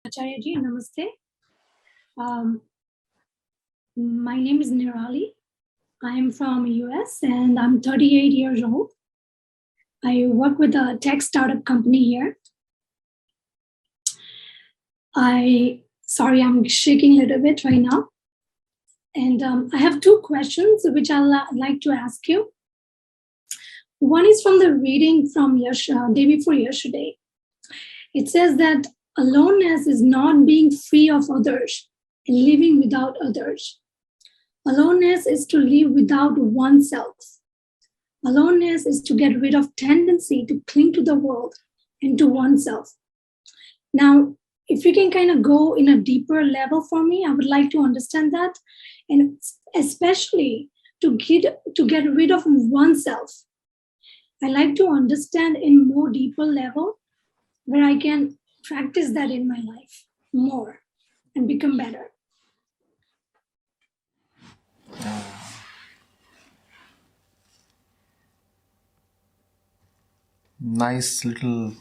Acharya ji, namaste. My name is Nirali. I am from US and I'm 38 years old. I work with a tech startup company here. I'm shaking a little bit right now. And I have two questions which I'll like to ask you. One is from the reading from day before yesterday. It says that aloneness is not being free of others and living without others. Aloneness is to live without oneself. Aloneness is to get rid of tendency to cling to the world and to oneself. Now, if you can kind of go in a deeper level for me, I would like to understand that. And especially to get rid of oneself. I like to understand in more deeper level where I can practice that in my life more and become better. Nice little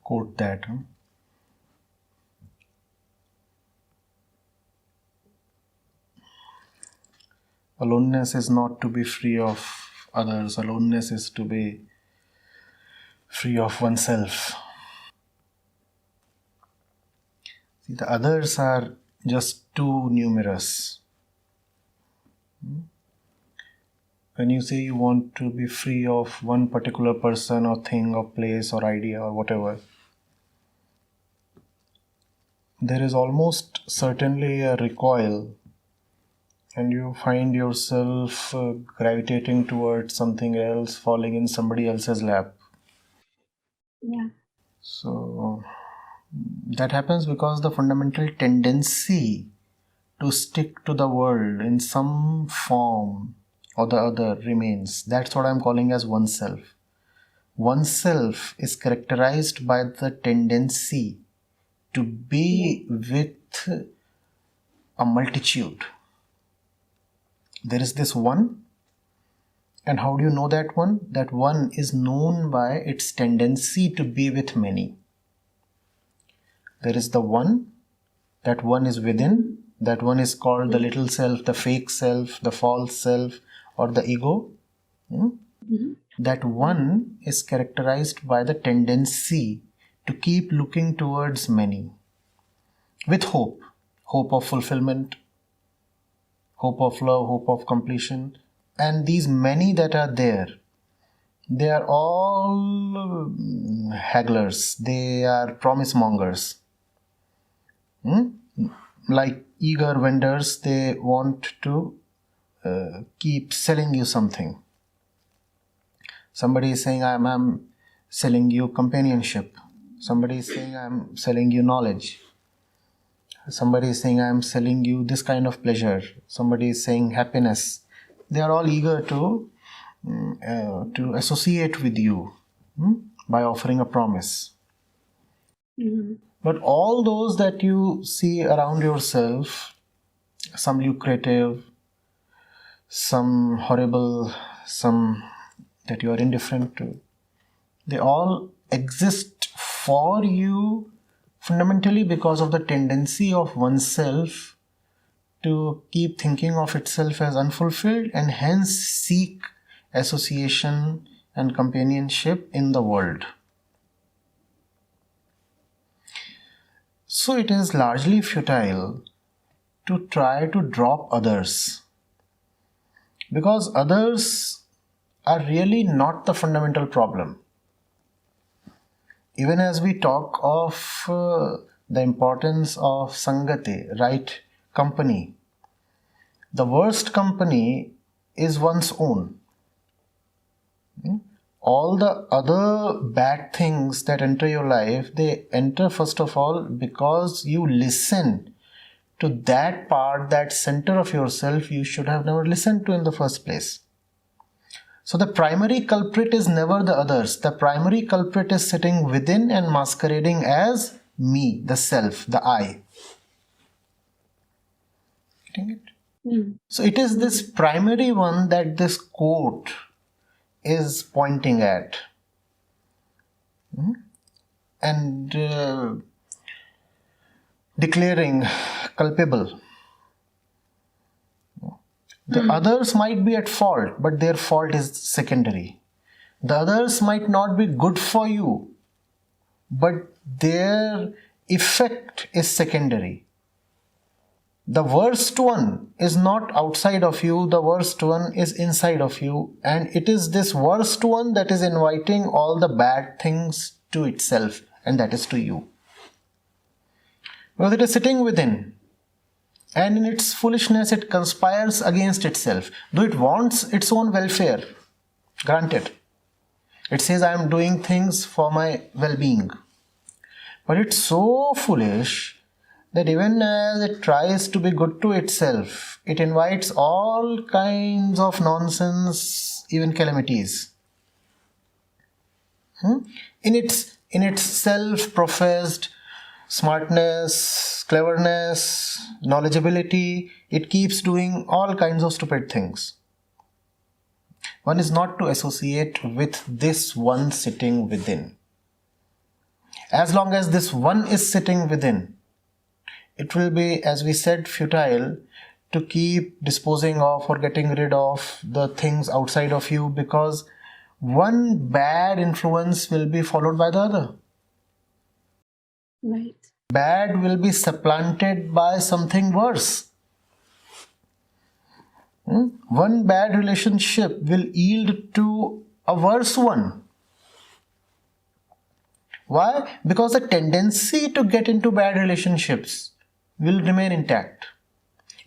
quote that. Aloneness is not to be free of others. Aloneness is to be free of oneself. See, the others are just too numerous. When you say you want to be free of one particular person or thing or place or idea or whatever, there is almost certainly a recoil, and you find yourself gravitating towards something else, falling in somebody else's lap. Yeah. So that happens because the fundamental tendency to stick to the world in some form or the other remains. That's what I'm calling as oneself. Oneself is characterized by the tendency to be with a multitude. There is this one, and how do you know that one? That one is known by its tendency to be with many. There is the one, that one is within, that one is called the little self, the fake self, the false self, or the ego. That one is characterized by the tendency to keep looking towards many with hope of fulfillment, hope of love, hope of completion. And these many that are there, they are all hagglers, they are promise mongers. Like eager vendors, they want to keep selling you something. Somebody is saying, I'm selling you companionship. Somebody is saying, I'm selling you knowledge. Somebody is saying, I'm selling you this kind of pleasure. Somebody is saying happiness. They are all eager to associate with you by offering a promise. But all those that you see around yourself, some lucrative, some horrible, some that you are indifferent to, they all exist for you fundamentally because of the tendency of oneself to keep thinking of itself as unfulfilled and hence seek association and companionship in the world. So it is largely futile to try to drop others, because others are really not the fundamental problem. Even as we talk of the importance of Sangate, right company, the worst company is one's own. All the other bad things that enter your life, they enter first of all because you listen to that part, that center of yourself you should have never listened to in the first place. So the primary culprit is never the others. The primary culprit is sitting within and masquerading as me, the self, the I. Getting it? So it is this primary one that this quote is pointing at. And declaring culpable. The others might be at fault, but their fault is secondary. The others might not be good for you, but their effect is secondary. The worst one is not outside of you, the worst one is inside of you, and it is this worst one that is inviting all the bad things to itself, and that is to you. Because it is sitting within, and in its foolishness it conspires against itself, though it wants its own welfare. Granted, it says, I am doing things for my well-being. But it's so foolish that even as it tries to be good to itself, it invites all kinds of nonsense, even calamities. In its self-professed smartness, cleverness, knowledgeability, it keeps doing all kinds of stupid things. One is not to associate with this one sitting within. As long as this one is sitting within, it will be, as we said, futile to keep disposing of or getting rid of the things outside of you, because one bad influence will be followed by the other. Right. Bad will be supplanted by something worse. One bad relationship will yield to a worse one. Why? Because the tendency to get into bad relationships will remain intact.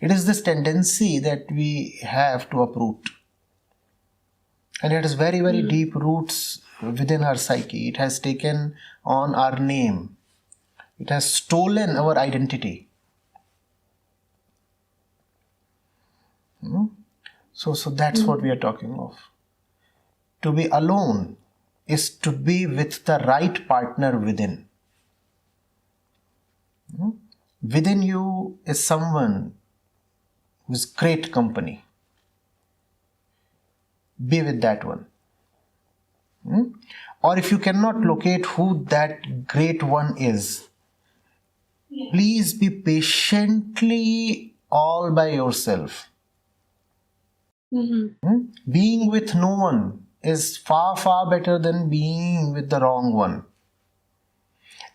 It is this tendency that we have to uproot. And it has very, very deep roots within our psyche. It has taken on our name. It has stolen our identity. So that's what we are talking of. To be alone is to be with the right partner within. Within you is someone who is great company. Be with that one. Or if you cannot locate who that great one is, please be patiently all by yourself. Being with no one is far, far better than being with the wrong one.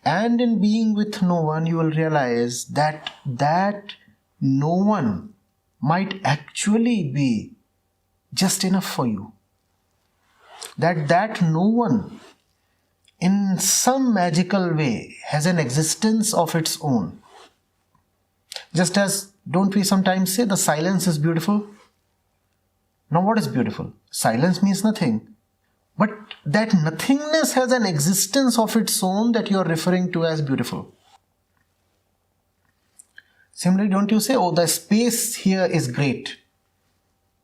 And in being with no one, you will realize that no one might actually be just enough for you. That no one in some magical way has an existence of its own. Just as, don't we sometimes say the silence is beautiful? Now what is beautiful? Silence means nothing. But that nothingness has an existence of its own that you are referring to as beautiful. Similarly, don't you say, oh, the space here is great.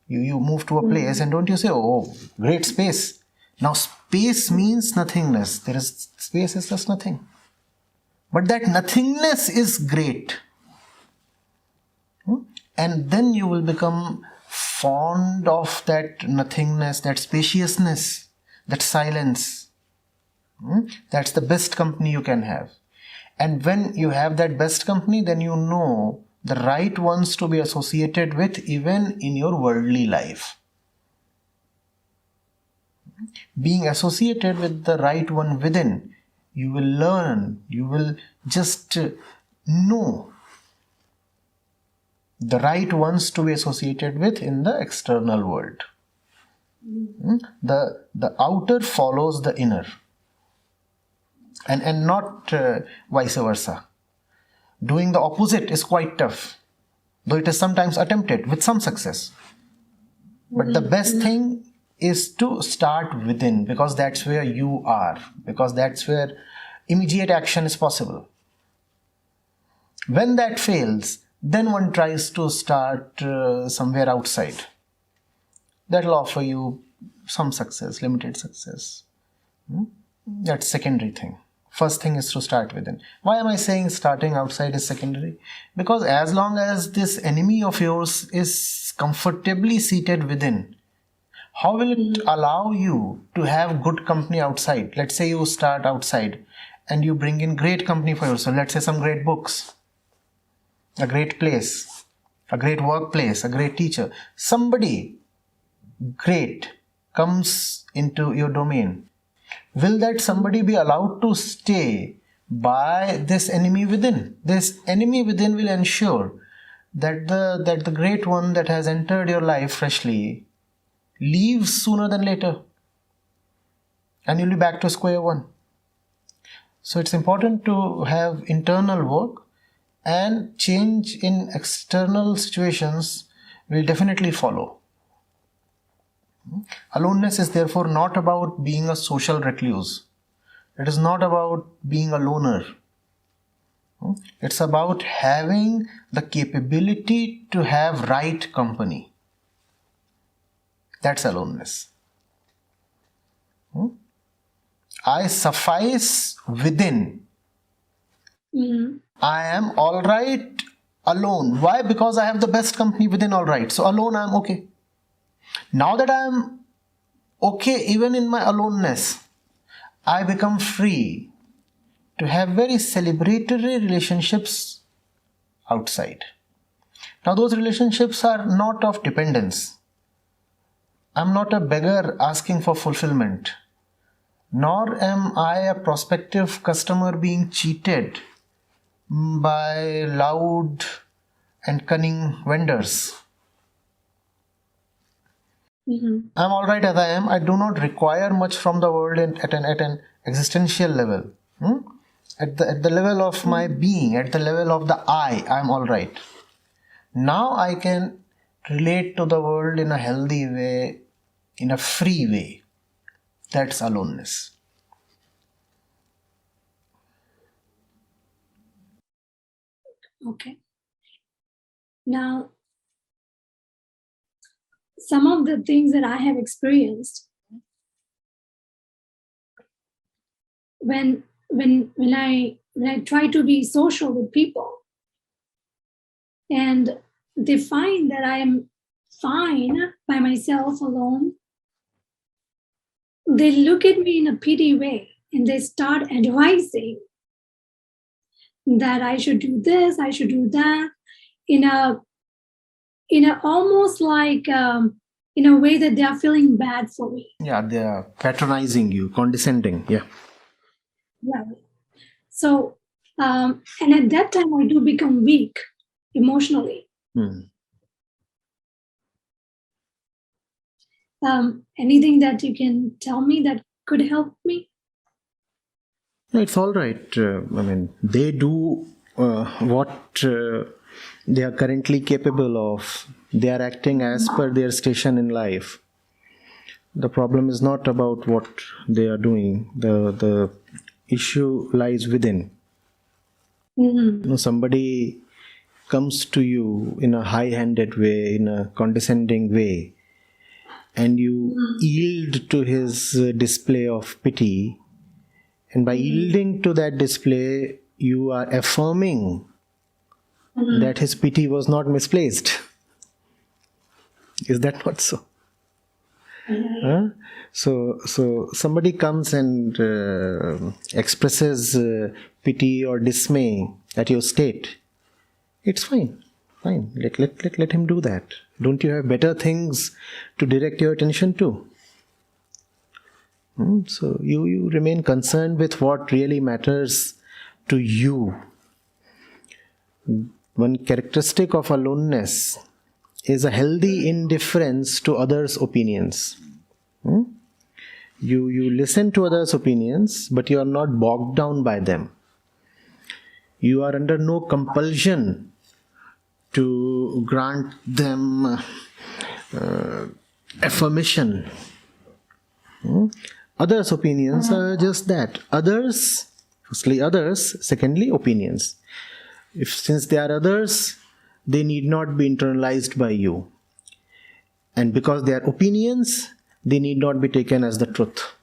You move to a place and don't you say, oh, great space. Now space means nothingness. Space is just nothing. But that nothingness is great. And then you will become fond of that nothingness, that spaciousness, that silence. That's the best company you can have. And when you have that best company, then you know the right ones to be associated with even in your worldly life. Being associated with the right one within, you will learn, you will just know the right ones to be associated with in the external world. The outer follows the inner, and not vice versa. Doing the opposite is quite tough, though it is sometimes attempted with some success. But the best thing is to start within, because that's where you are, because that's where immediate action is possible. When that fails, then one tries to start somewhere outside. That will offer you some success, limited success. That's secondary thing. First thing is to start within. Why am I saying starting outside is secondary? Because as long as this enemy of yours is comfortably seated within, how will it allow you to have good company outside? Let's say you start outside and you bring in great company for yourself. Let's say some great books. a great place, a great workplace, a great teacher. Somebody great comes into your domain. Will that somebody be allowed to stay by this enemy within? This enemy within will ensure that the great one that has entered your life freshly leaves sooner than later, and you'll be back to square one. So it's important to have internal work, and change in external situations will definitely follow. Aloneness is therefore not about being a social recluse. It is not about being a loner. It's about having the capability to have right company. That's aloneness. I suffice within. I am all right alone. Why? Because I have the best company within, all right. So alone I am okay. Now that I am okay even in my aloneness, I become free to have very celebratory relationships outside. Now those relationships are not of dependence. I'm not a beggar asking for fulfillment. Nor am I a prospective customer being cheated by loud and cunning vendors. I'm all right as I am. I do not require much from the world at an existential level. At the level of my being, at the level of the I am all right. Now I can relate to the world in a healthy way, in a free way. That's aloneness. Okay. Now, some of the things that I have experienced when I try to be social with people, and they find that I am fine by myself alone, they look at me in a pity way and they start advising that I should do this, I should do that, in a almost like in a way that they are feeling bad for me. Yeah, they are patronizing you, condescending. Yeah. Right. So, and at that time, I do become weak emotionally. Anything that you can tell me that could help me? It's all right. They do what they are currently capable of. They are acting as per their station in life. The problem is not about what they are doing. The issue lies within. Somebody comes to you in a high-handed way, in a condescending way, and you yield to his display of pity. And by yielding to that display, you are affirming that his pity was not misplaced. Is that not so? So somebody comes and expresses pity or dismay at your state. It's fine. Let him do that. Don't you have better things to direct your attention to? So you remain concerned with what really matters to you. One characteristic of aloneness is a healthy indifference to others' opinions. You listen to others' opinions, but you are not bogged down by them. You are under no compulsion to grant them affirmation. Others' opinions are just that. Others, firstly others, secondly opinions. Since they are others, they need not be internalized by you. And because they are opinions, they need not be taken as the truth.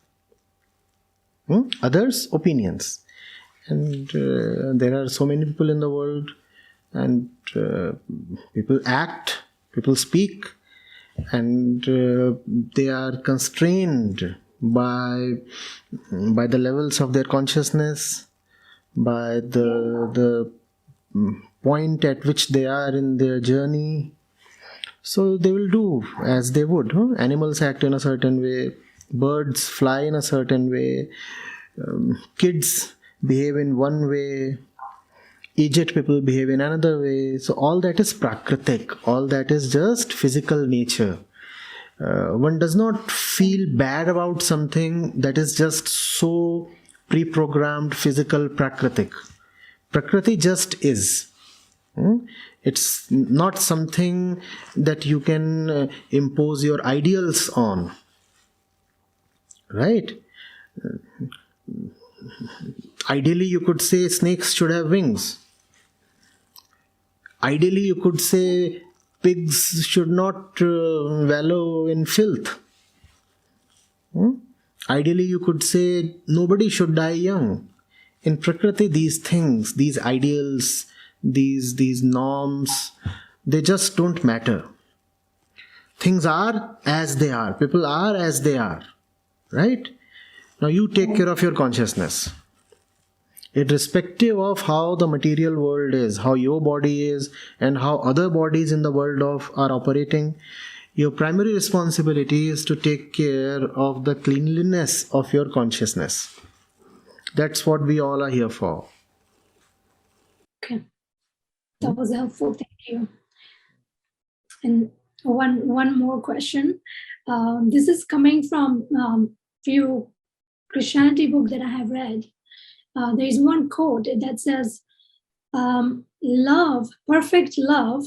Others' opinions. And there are so many people in the world, and people act, people speak, and they are constrained by the levels of their consciousness, by the point at which they are in their journey. So they will do as they would. Animals act in a certain way, birds fly in a certain way, kids behave in one way, aged people behave in another way. So all that is prakritik, all that is just physical nature. One does not feel bad about something that is just so pre-programmed physical prakritik. Prakriti just is. It's not something that you can impose your ideals on. Right? Ideally, you could say snakes should have wings. Ideally, you could say pigs should not wallow in filth. Ideally, you could say nobody should die young. In Prakriti, these things, these ideals, these norms, they just don't matter. Things are as they are. People are as they are. Right? Now you take care of your consciousness. Irrespective of how the material world is, how your body is, and how other bodies in the world are operating, your primary responsibility is to take care of the cleanliness of your consciousness. That's what we all are here for. Okay. That was helpful. Thank you. And one more question. This is coming from few Christianity book that I have read. There is one quote that says, love, perfect love,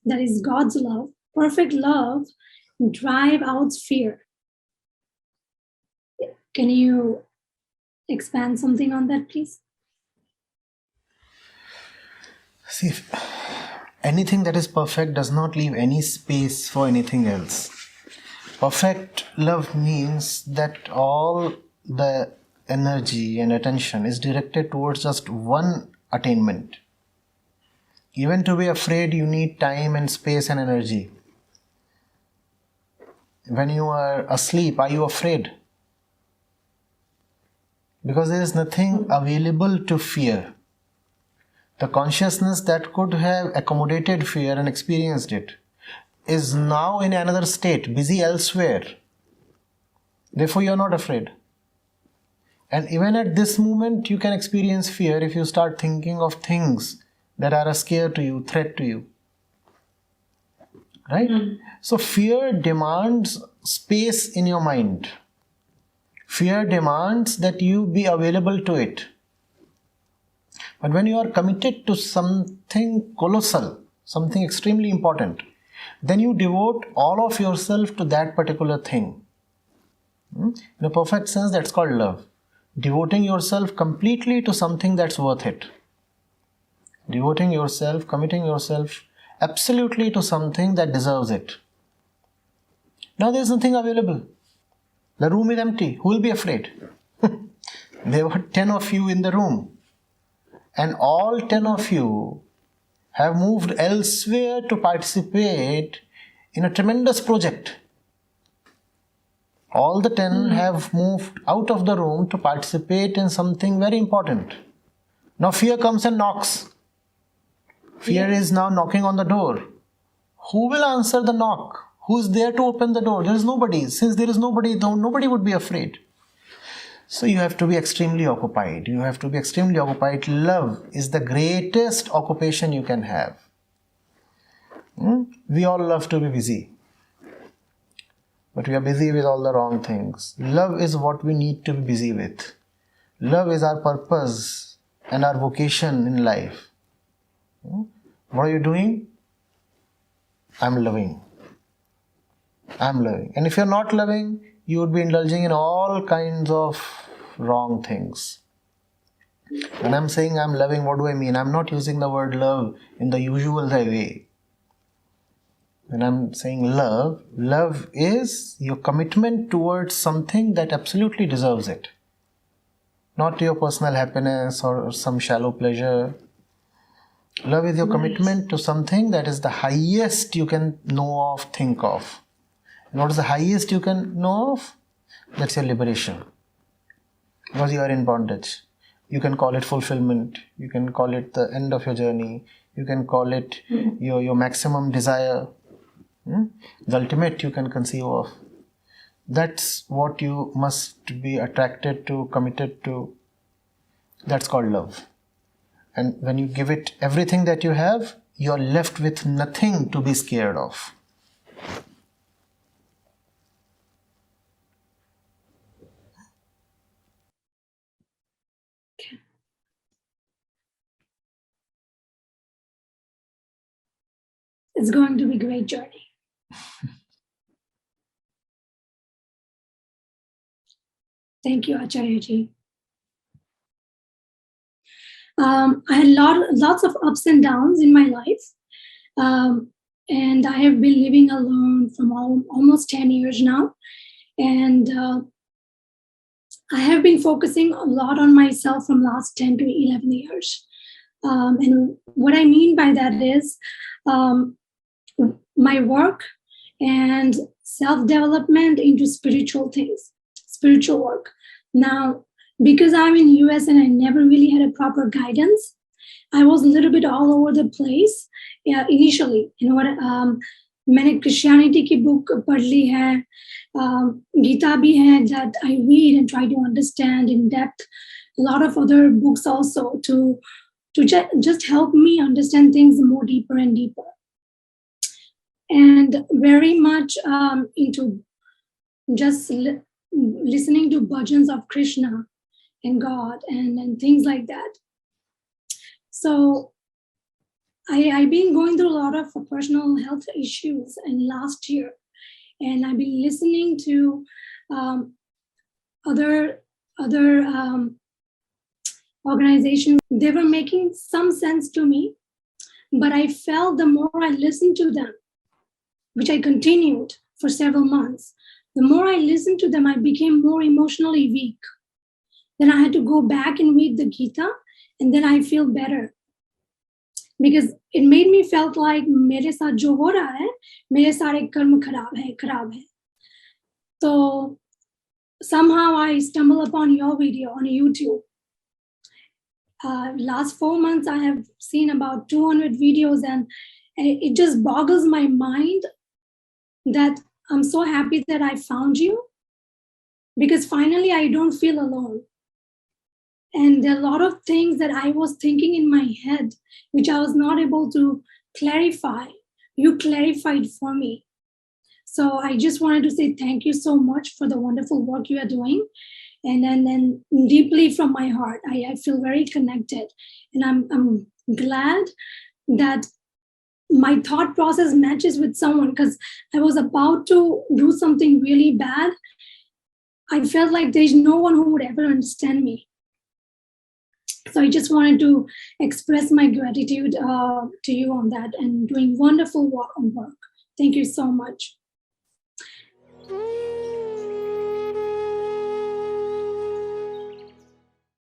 that is God's love, perfect love drive out fear. Can you expand something on that, please? See, anything that is perfect does not leave any space for anything else. Perfect love means that all the energy and attention is directed towards just one attainment. Even to be afraid, you need time and space and energy. When you are asleep, are you afraid? Because there is nothing available to fear. The consciousness that could have accommodated fear and experienced it is now in another state, busy elsewhere. Therefore, you are not afraid. And even at this moment, you can experience fear if you start thinking of things that are a scare to you, threat to you. Right? So fear demands space in your mind. Fear demands that you be available to it. But when you are committed to something colossal, something extremely important, then you devote all of yourself to that particular thing. In a perfect sense, that's called love. Devoting yourself completely to something that's worth it. Devoting yourself, committing yourself absolutely to something that deserves it. Now there's nothing available. The room is empty. Who will be afraid? There were 10 of you in the room. And all 10 of you have moved elsewhere to participate in a tremendous project. All the 10 have moved out of the room to participate in something very important. Now fear comes and knocks. Fear is now knocking on the door. Who will answer the knock? Who is there to open the door? There is nobody. Since there is nobody, nobody would be afraid. So you have to be extremely occupied. You have to be extremely occupied. Love is the greatest occupation you can have. We all love to be busy. But we are busy with all the wrong things. Love is what we need to be busy with. Love is our purpose and our vocation in life. What are you doing? I'm loving. I'm loving. And if you're not loving, you would be indulging in all kinds of wrong things. When I'm saying I'm loving, what do I mean? I'm not using the word love in the usual way. When I'm saying love, love is your commitment towards something that absolutely deserves it. Not your personal happiness or some shallow pleasure. Love is your commitment to something that is the highest you can know of, think of. And what is the highest you can know of? That's your liberation. Because you are in bondage. You can call it fulfillment. You can call it the end of your journey. You can call it your maximum desire. The ultimate you can conceive of. That's what you must be attracted to, committed to. That's called love. And when you give it everything that you have, you're left with nothing to be scared of. It's going to be a great journey. Thank you, Acharya ji. I had lots of ups and downs in my life. And I have been living alone from almost 10 years now. And I have been focusing a lot on myself from last 10 to 11 years. And what I mean by that is my work and self-development into spiritual things, spiritual work. Now, because I'm in US and I never really had a proper guidance, I was a little bit all over the place initially. You know what? मैंने Christianity की book पढ़ ली है, गीता भी है that I read and try to understand in depth. A lot of other books also to just help me understand things more deeper and deeper. And very much into just listening to bhajans of Krishna and God and things like that. So I've been going through a lot of personal health issues in last year, and I've been listening to other organizations. They were making some sense to me, but I felt the more I listened to them, which I continued for several months, the more I listened to them, I became more emotionally weak. Then I had to go back and read the Gita, and then I feel better. Because it made me felt like मेरे साथ जो हो रहा है, मेरे सारे कर्म खराब है. So somehow I stumble upon your video on YouTube. Last 4 months, I have seen about 200 videos, and it just boggles my mind that I'm so happy that I found you, because finally I don't feel alone. And there are a lot of things that I was thinking in my head, which I was not able to clarify. You clarified for me. So I just wanted to say thank you so much for the wonderful work you are doing. And then deeply from my heart, I feel very connected. And I'm glad that my thought process matches with someone, because I was about to do something really bad. I felt like there's no one who would ever understand me. So I just wanted to express my gratitude to you on that, and doing wonderful work. Thank you so much.